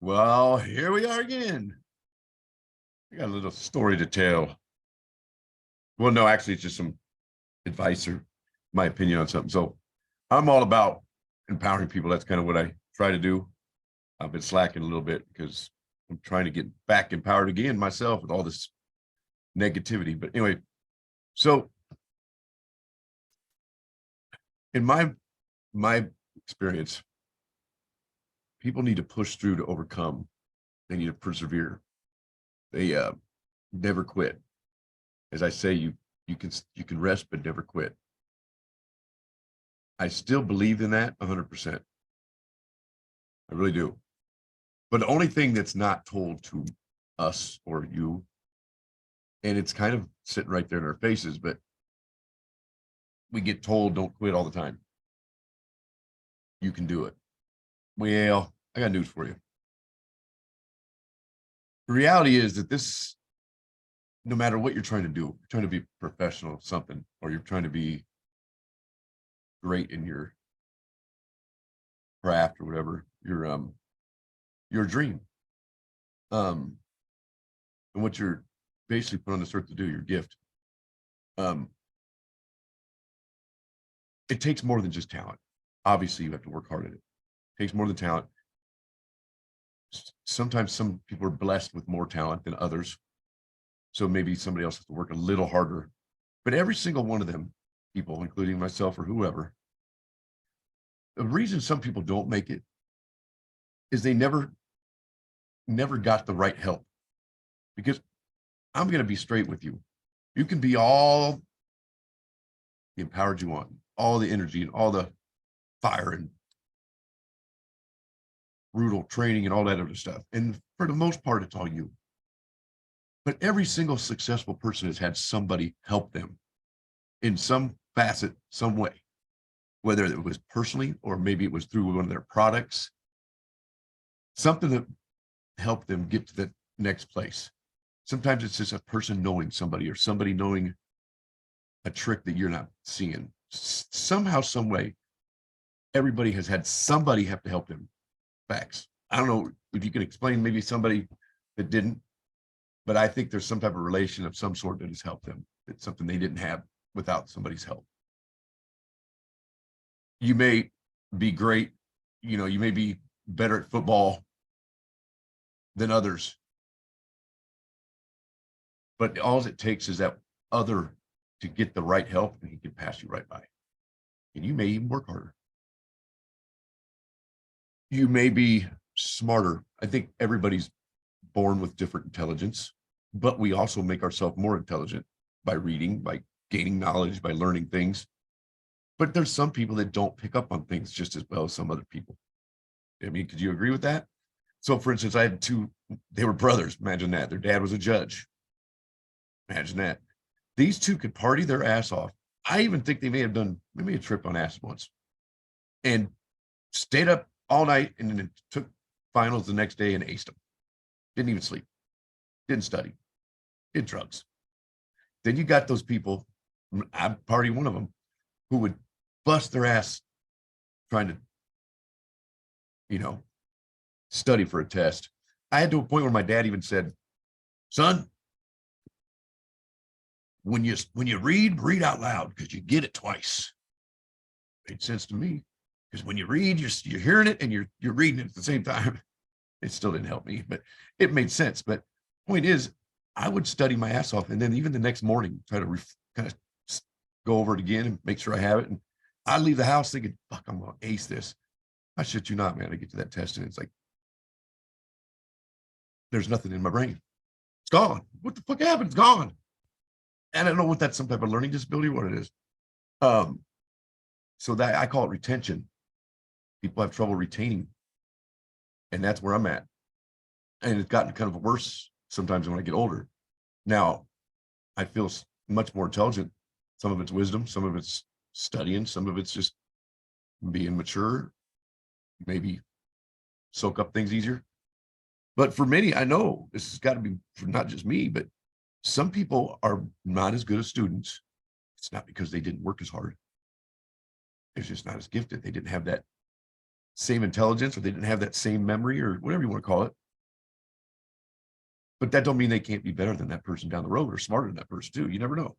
Well, here we are again. I got a little story to tell. Well, no, actually, it's just some advice or my opinion on something. So I'm all about empowering people. That's kind of what I try to do. I've been slacking a little bit because I'm trying to get back empowered again myself with all this negativity. But anyway, so in my experience, people need to push through to overcome. They need to persevere. They never quit. As I say, you can rest but never quit. I still believe in that 100%. I really do. But the only thing that's not told to us or you, and it's kind of sitting right there in our faces, but we get told don't quit all the time. You can do it. Well, I got news for you. The reality is that this, no matter what you're trying to do, you're trying to be professional of something, or you're trying to be great in your craft or whatever, your dream. Um, and what you're basically put on this earth to do, your gift. Um, it takes more than just talent. Obviously, you have to work hard at it. It takes more than talent. Sometimes some people are blessed with more talent than others. So maybe somebody else has to work a little harder. But every single one of them, people, including myself or whoever, the reason some people don't make it is they never got the right help. Because I'm going to be straight with you. You can be all the empowered you want, all the energy and all the fire and brutal training and all that other stuff. And for the most part, it's all you. But every single successful person has had somebody help them in some facet, some way, whether it was personally or maybe it was through one of their products, something that helped them get to the next place. Sometimes it's just a person knowing somebody or somebody knowing a trick that you're not seeing. Somehow, some way, everybody has had somebody have to help them. Facts. I don't know if you can explain maybe somebody that didn't, but I think there's some type of relation of some sort that has helped them. It's something they didn't have without somebody's help. You may be great, you may be better at football than others, but all it takes is that other to get the right help and he can pass you right by. And you may even work harder. You may be smarter. I think everybody's born with different intelligence, but we also make ourselves more intelligent by reading, by gaining knowledge, by learning things. But there's some people that don't pick up on things just as well as some other people. I mean, could you agree with that? So, for instance, I had two, they were brothers. Imagine that. Their dad was a judge. Imagine that. These two could party their ass off. I even think they may have done maybe a trip on acid once and stayed up all night and then took finals the next day and aced them. Didn't even sleep, didn't study, did drugs. Then you got those people, I'm party one of them, who would bust their ass trying to, you know, study for a test. I had to a point where my dad even said, son, when you read out loud because you get it twice. Made sense to me because when you read, you're hearing it and you're reading it at the same time. It still didn't help me, but it made sense. But point is, I would study my ass off, and then even the next morning try to kind of go over it again and make sure I have it. And I leave the house thinking, "Fuck, I'm gonna ace this." I shit you not, man. I get to that test and it's like there's nothing in my brain. It's gone. What the fuck happened? It's gone. And I don't know what that's some type of learning disability, what it is. Um, so that I call it retention. People have trouble retaining, and that's where I'm at. And it's gotten kind of worse sometimes when I get older. Now, I feel much more intelligent. Some of it's wisdom, some of it's studying, some of it's just being mature, maybe soak up things easier. But for many, I know this has got to be for not just me, but some people are not as good as students. It's not because they didn't work as hard. They're just not as gifted. They didn't have that same intelligence, or they didn't have that same memory, or whatever you want to call it. But that don't mean they can't be better than that person down the road, or smarter than that person too. You never know.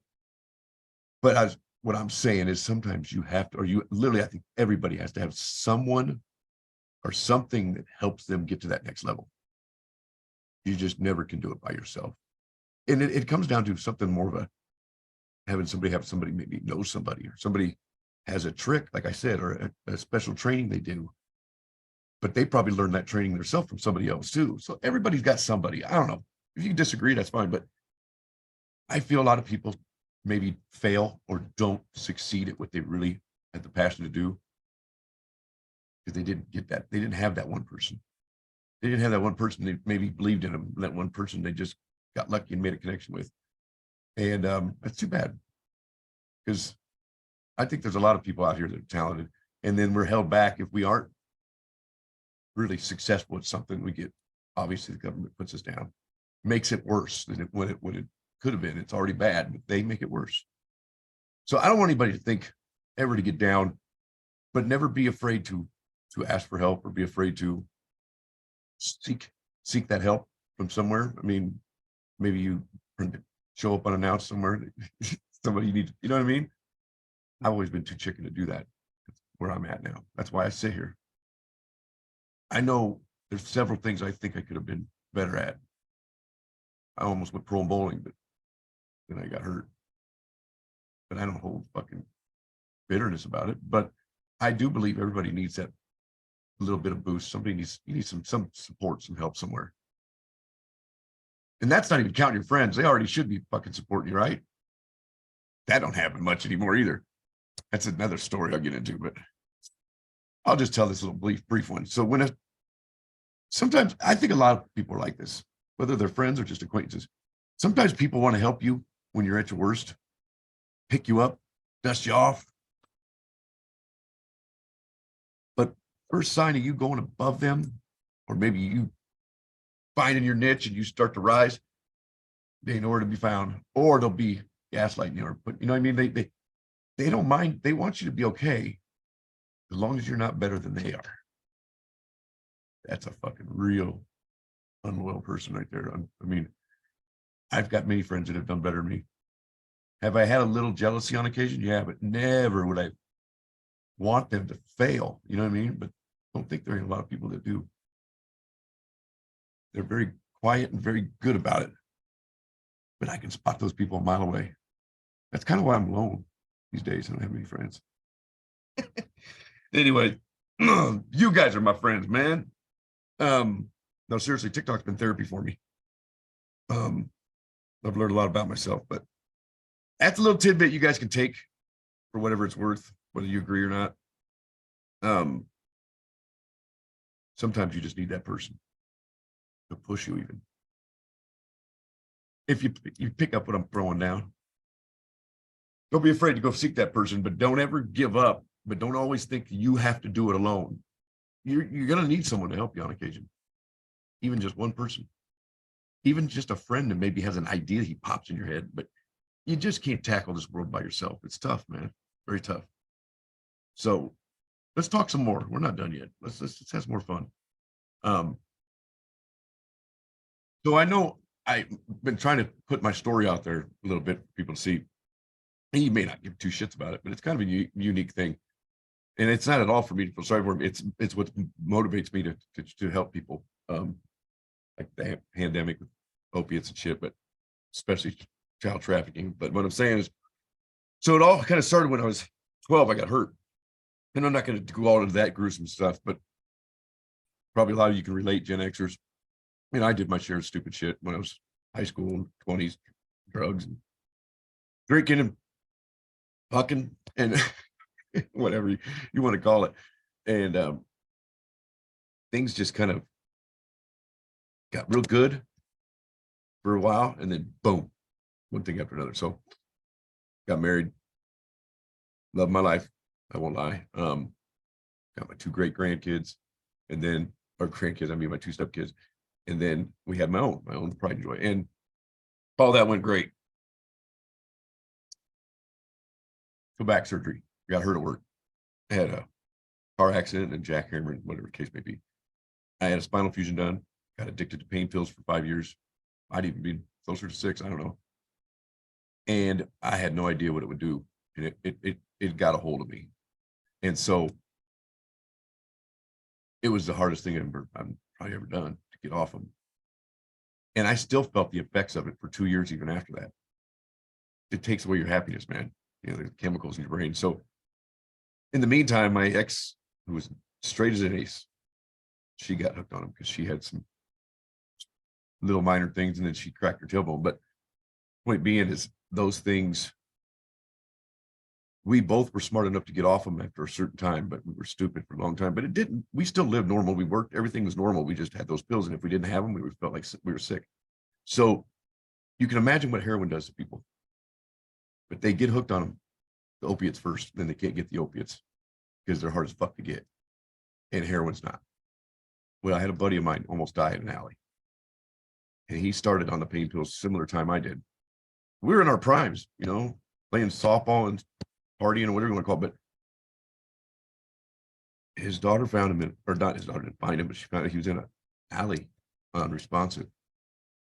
But what I'm saying is sometimes you have to, or you literally, I think everybody has to have someone or something that helps them get to that next level. You just never can do it by yourself. And it comes down to something more of a having somebody have somebody maybe knows somebody, or somebody has a trick, like I said, or a special training they do. But they probably learned that training themselves from somebody else too. So everybody's got somebody. I don't know. If you disagree, that's fine. But I feel a lot of people maybe fail or don't succeed at what they really had the passion to do because they didn't get that. They didn't have that one person. They didn't have that one person that maybe believed in them. That one person they just got lucky and made a connection with. And that's too bad, because I think there's a lot of people out here that are talented, and then we're held back if we aren't really successful at something. We get, obviously the government puts us down, makes it worse than what it could have been. It's already bad, but they make it worse. So I don't want anybody to think ever to get down, but never be afraid to ask for help, or be afraid to seek that help from somewhere. I mean, maybe you show up unannounced somewhere, somebody you need, you know what I mean? I've always been too chicken to do that. That's where I'm at now. That's why I sit here. I know there's several things I think I could have been better at. I almost went pro bowling, but then I got hurt. But I don't hold fucking bitterness about it. But I do believe everybody needs that little bit of boost. You need some support, some help somewhere. And that's not even counting your friends. They already should be fucking supporting you, right? That don't happen much anymore either. That's another story I'll get into, but I'll just tell this little brief one. So sometimes I think a lot of people are like this, whether they're friends or just acquaintances. Sometimes people want to help you when you're at your worst, pick you up, dust you off. But first sign of you going above them, or maybe you finding your niche and you start to rise, they ain't nowhere to be found, or they'll be gaslighting you, or but you know what I mean? They don't mind. They want you to be okay as long as you're not better than they are. That's a fucking real unloyal person right there. I mean, I've got many friends that have done better than me. Have I had a little jealousy on occasion? Yeah, but never would I want them to fail. You know what I mean? But I don't think there are a lot of people that do. They're very quiet and very good about it. But I can spot those people a mile away. That's kind of why I'm alone these days. I don't have many friends. Anyway, you guys are my friends, man. No, seriously, TikTok's been therapy for me. I've learned a lot about myself, but that's a little tidbit you guys can take for whatever it's worth, whether you agree or not. Sometimes you just need that person to push you even. If you pick up what I'm throwing down, don't be afraid to go seek that person, but don't ever give up. But don't always think you have to do it alone. You're going to need someone to help you on occasion, even just one person, even just a friend that maybe has an idea he pops in your head, but you just can't tackle this world by yourself. It's tough, man. Very tough. So let's talk some more. We're not done yet. Let's have some more fun. So I know I've been trying to put my story out there a little bit for people to see. And you may not give two shits about it, but it's kind of a unique thing. And it's not at all for me to feel sorry for them. It's what motivates me to help people, like the pandemic with opiates and shit, but especially child trafficking. But what I'm saying is, so it all kind of started when I was 12. I got hurt, and I'm not going to go all into that gruesome stuff, but probably a lot of you can relate, Gen Xers. I mean, I did my share of stupid shit when I was high school, 20s, drugs and drinking and fucking and whatever you want to call it. And things just kind of got real good for a while, and then boom, one thing after another. So got married, loved my life, I won't lie. Got my two great grandkids, and then or grandkids, I mean my two stepkids, and then we had my own pride and joy, and all that went great. Go back surgery, got hurt at work, had a car accident and jackhammering, whatever the case may be. I had a spinal fusion done, got addicted to pain pills for 5 years. I'd even be closer to 6, I don't know. And I had no idea what it would do. And it got a hold of me. And so it was the hardest thing I've probably ever done to get off them. And I still felt the effects of it for 2 years, even after that. It takes away your happiness, man. You know, the chemicals in your brain. So in the meantime, my ex, who was straight as an ace, she got hooked on him because she had some little minor things and then she cracked her tailbone. But point being is those things, we both were smart enough to get off them after a certain time, but we were stupid for a long time. But it didn't, we still lived normal. We worked, everything was normal. We just had those pills. And if we didn't have them, we felt like we were sick. So you can imagine what heroin does to people. But they get hooked on them, the opiates first, then they can't get the opiates because they're hard as fuck to get. And heroin's not. Well, I had a buddy of mine almost die in an alley. And he started on the pain pills similar time I did. We were in our primes, you know, playing softball and partying or whatever you want to call it. But his daughter found him or not his daughter didn't find him, but she found out he was in an alley, unresponsive.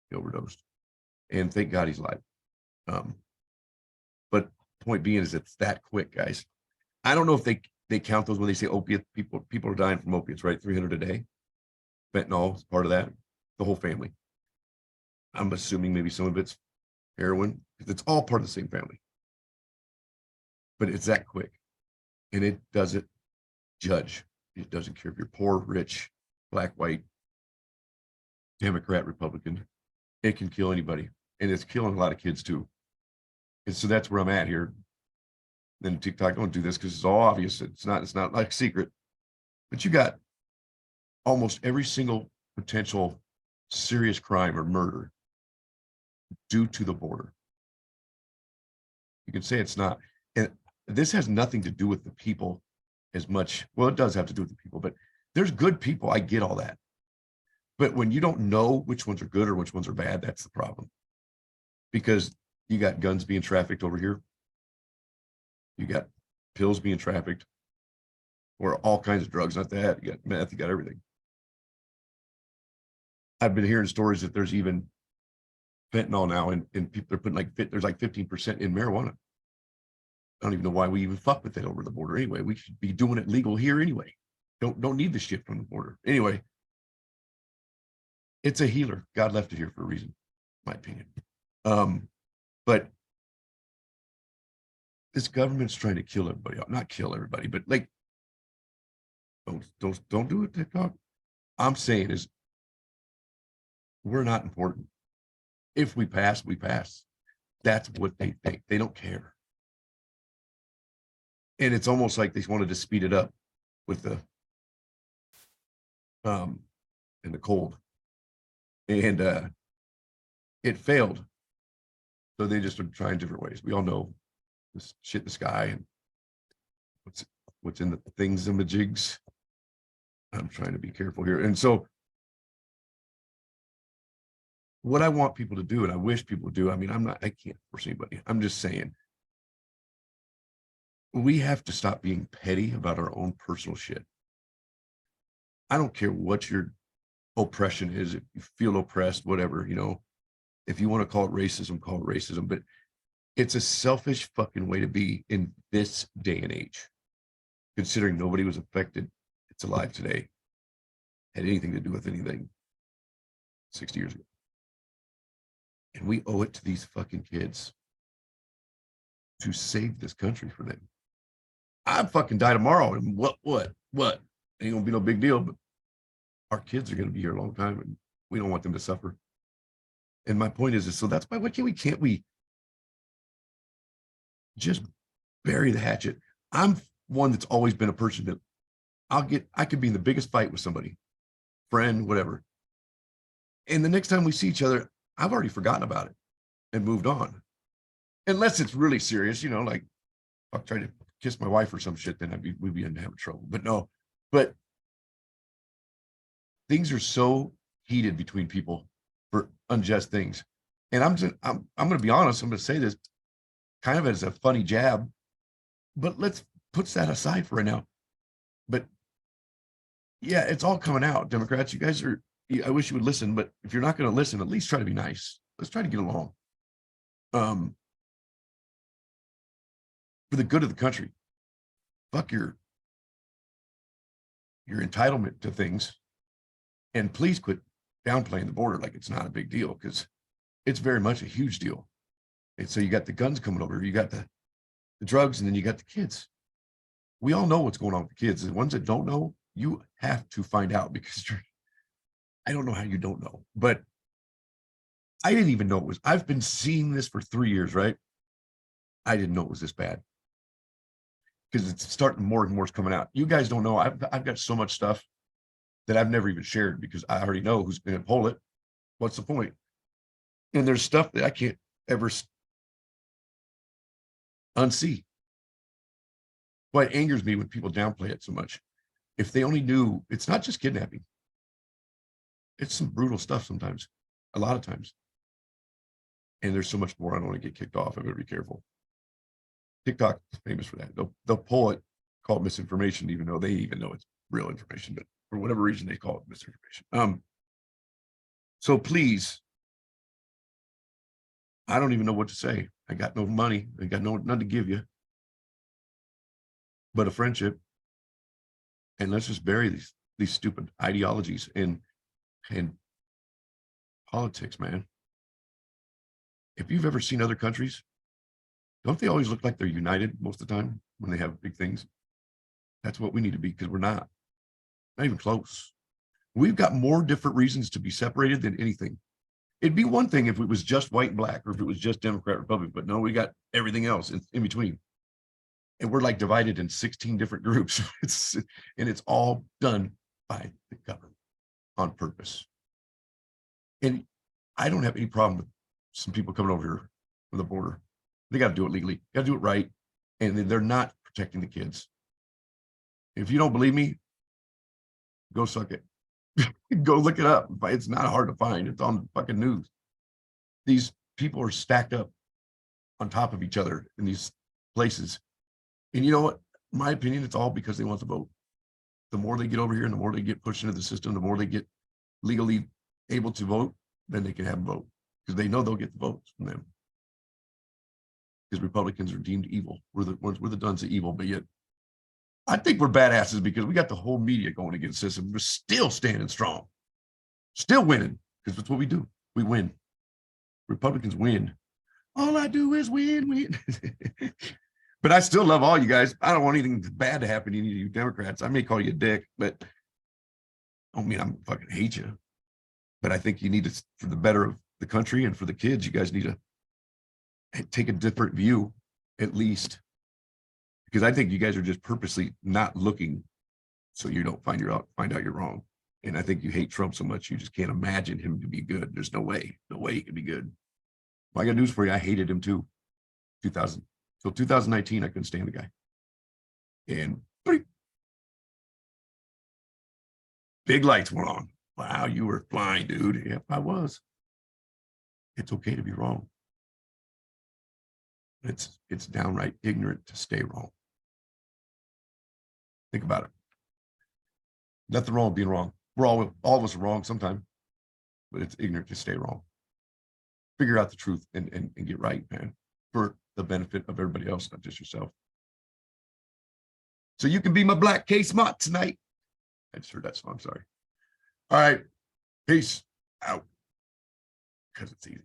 He overdosed. And thank God he's alive. But point being is it's that quick, guys. I don't know if they count those when they say opiate people are dying from opiates, right? 300 a day. Fentanyl is part of that. The whole family. I'm assuming maybe some of it's heroin. It's all part of the same family. But it's that quick. And it doesn't judge. It doesn't care if you're poor, rich, black, white, Democrat, Republican. It can kill anybody. And it's killing a lot of kids too. And so that's where I'm at here. Then TikTok, don't do this because it's all obvious. It's not like secret. But you got almost every single potential serious crime or murder due to the border. You can say it's not. And this has nothing to do with the people as much. Well, it does have to do with the people, but there's good people. I get all that. But when you don't know which ones are good or which ones are bad, that's the problem. Because you got guns being trafficked over here. You got pills being trafficked, or all kinds of drugs, not that. You got meth, you got everything. I've been hearing stories that there's even fentanyl now, and people are putting there's like 15% in marijuana. I don't even know why we even fuck with it over the border anyway. We should be doing it legal here anyway. Don't need the shit from the border. Anyway, it's a healer. God left it here for a reason, in my opinion. But this government's trying to kill everybody. Not kill everybody, but like, don't do it, TikTok. I'm saying is we're not important. If we pass, we pass. That's what they think. They don't care. And it's almost like they wanted to speed it up with the and the cold. And it failed. So they just are trying different ways. We all know this shit in the sky and what's in the things in the jigs. I'm trying to be careful here. And so what I want people to do, and I wish people would do, I mean, I can't force anybody. I'm just saying, we have to stop being petty about our own personal shit. I don't care what your oppression is. If you feel oppressed, whatever, you know, if you want to call it racism, but it's a selfish fucking way to be in this day and age, considering nobody was affected. It's alive today. Had anything to do with anything 60 years ago. And we owe it to these fucking kids to save this country for them. I fucking die tomorrow, and what? Ain't gonna be no big deal, but our kids are gonna be here a long time, and we don't want them to suffer. And my point is so that's why can't we just bury the hatchet? I'm one that's always been a person that I could be in the biggest fight with somebody, friend, whatever. And the next time we see each other, I've already forgotten about it and moved on. Unless it's really serious, you know, like I'll try to kiss my wife or some shit, then we'd be in having trouble. But no, but things are so heated between people for unjust things. And I'm going to be honest. I'm going to say this kind of as a funny jab, but let's put that aside for right now. But Yeah, it's all coming out. Democrats, you guys are, I wish you would listen, but if you're not going to listen, at least try to be nice. Let's try to get along. Um, for the good of the country. Fuck your entitlement to things. And please quit downplaying the border like it's not a big deal, because it's very much a huge deal. And so you got the guns coming over, you got the drugs, and then you got the kids. We all know what's going on with the kids. The ones that don't know, you have to find out, because I don't know how you don't know, but I didn't even know it was. I've been seeing this for 3 years, right? I didn't know it was this bad, because it's starting, more and more is coming out. You guys don't know. I've got so much stuff that I've never even shared, because I already know who's going to pull it. What's the point? And there's stuff that I can't ever unsee. Why it angers me when people downplay it so much. If they only knew, it's not just kidnapping. It's some brutal stuff sometimes, a lot of times. And there's so much more. I don't want to get kicked off. I'm going to be careful. TikTok is famous for that. They'll pull it, call it misinformation, even though they even know it's real information, but for whatever reason they call it misinformation. So please, I don't even know what to say. I got no money. I got none to give you, but a friendship. And let's just bury these stupid ideologies and politics, man. If you've ever seen other countries, don't they always look like they're united most of the time when they have big things? That's what we need to be, because we're not even close. We've got more different reasons to be separated than anything. It'd be one thing if it was just white and black, or if it was just Democrat, Republican, but no, we got everything else in between. And we're like divided in 16 different groups. And it's all done by the government on purpose. And I don't have any problem with some people coming over here from the border. They got to do it legally, got to do it right. And they're not protecting the kids. If you don't believe me, go suck it. Go look it up. It's not hard to find. It's on the fucking news. These people are stacked up on top of each other in these places. And you know what? In my opinion, it's all because they want to vote. The more they get over here and the more they get pushed into the system, the more they get legally able to vote, then they can have a vote, because they know they'll get the votes from them. Because Republicans are deemed evil. We're the duns of evil, but yet I think we're badasses because we got the whole media going against us, and we're still standing strong, still winning, because that's what we do. We win. Republicans win. All I do is win. But I still love all you guys. I don't want anything bad to happen to any of you Democrats. I may call you a dick, but I don't mean I'm fucking hate you. But I think you need to, for the better of the country and for the kids, you guys need to take a different view, at least. Because I think you guys are just purposely not looking, so you don't find out you're wrong. And I think you hate Trump so much you just can't imagine him to be good. There's no way he can be good. Well, I got news for you. I hated him too. 2019, I couldn't stand the guy. And big lights went on. Wow, you were flying, dude. Yep, I was. It's okay to be wrong. It's downright ignorant to stay wrong. Think about it. Nothing wrong with being wrong. All of us are wrong sometime, but it's ignorant to stay wrong. Figure out the truth and get right, man, for the benefit of everybody else, not just yourself. So you can be my Black K-Smart tonight. I just heard that song, sorry. All right, peace out, because it's easy.